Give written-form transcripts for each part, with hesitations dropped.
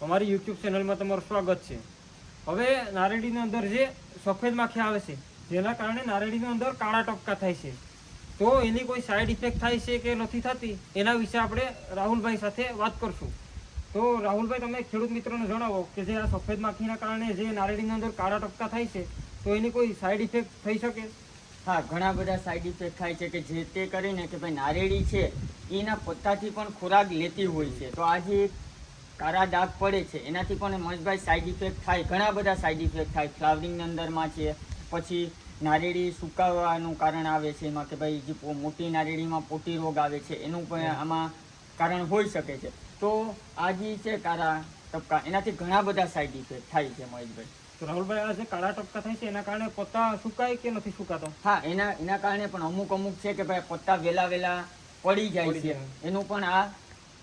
અમારી યુટ્યુબ ચેનલમાં તમારું સ્વાગત છે। હવે નારેડીની અંદર જે સફેદ માખી આવે છે જેના કારણે નારેડીની અંદર કાળા ટપકા થાય છે, તો એની કોઈ સાઈડ ઇફેક્ટ થાય છે કે નથી થતી એના વિશે આપણે રાહુલભાઈ સાથે વાત કરશું। તો રાહુલભાઈ, તમે ખેડૂત મિત્રોને જણાવો કે જે આ સફેદ માખીના કારણે જે નારેડીની અંદર કાળા ટપકા થાય છે તો એની કોઈ સાઈડ ઇફેક્ટ થઈ શકે? હા, ઘણા બધા સાઈડ ઇફેક્ટ થાય છે કે જે તે કરીને કે ભાઈ નારેડી છે એના પત્તાથી પણ ખોરાક લેતી હોય છે, તો આ જે કાળા ડાઘ પડે છે એનાથી પણ મહેશભાઈ સાઈડ ઇફેક્ટ થાય, ઘણા બધા સાઈડ ઇફેક્ટ થાય। ફ્લાવરિંગની અંદરમાં છે, પછી નારેડી સુકાવાનું કારણ આવે છે એમાં કે ભાઈ જે મોટી નારેડીમાં પોટી રોગ આવે છે એનું પણ આમાં કારણ હોઈ શકે છે। તો આ જે છે કાળા ટપકા એનાથી ઘણા બધા સાઈડ ઇફેક્ટ થાય છે મહેશભાઈ। તો રાહુલભાઈ, આ જે કાળા ટપકા થાય છે એના કારણે પત્તા સુકાય કે નથી સુકાતો? હા, એના કારણે પણ અમુક છે કે ભાઈ પત્તા વેલા પડી જાય છે, એનું પણ આ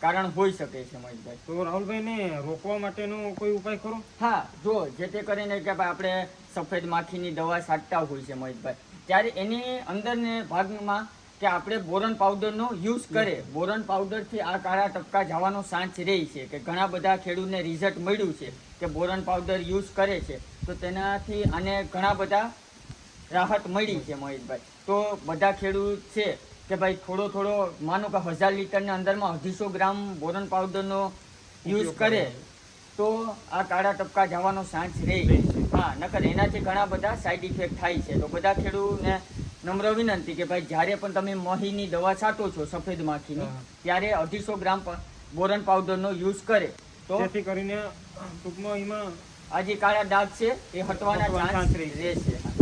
કારણ હોઈ શકે છે મહેશભાઈ। તો રાહુલભાઈને રોકવા માટેનો કોઈ ઉપાય ખરો? હા, જો જે તે કરીને કે ભાઈ આપણે સફેદ માખીની દવા છાંટતા હોય છે મહેશભાઈ, ત્યારે એની અંદરને ભાગમાં કે આપણે બોરન પાવડરનો યુઝ કરે, બોરન પાવડરથી આ કાળા ટપકા જવાનો ચાન્સ રહે છે કે ઘણા બધા ખેડૂતને રિઝલ્ટ મળ્યું છે કે બોરન પાવડર યુઝ કરે છે તો તેનાથી આને ઘણા બધા રાહત મળી છે મહેશભાઈ। તો બધા ખેડૂત છે કે ભાઈ થોડો માનો કે 1000 લીટરની અંદરમાં 250 ગ્રામ બોરન પાવડરનો યુઝ કરે તો આ કાળા ટપકા જવાનો ચાન્સ રહે। હા, નકર એનાથી ઘણા બધા સાઈડ ઇફેક્ટ થાય છે। તો બધા ખેડૂતને નમ્ર વિનંતી કે ભાઈ જ્યારે પણ તમે મહીની દવા છાંટો છો સફેદ માખીની ત્યારે 250 ગ્રામ બોરન પાવડરનો યુઝ કરે તો જેથી કરીને ટૂંકમાં એમાં આ જે કાળા ડાઘ છે એ હટવાના ચાન્સ રહેશે।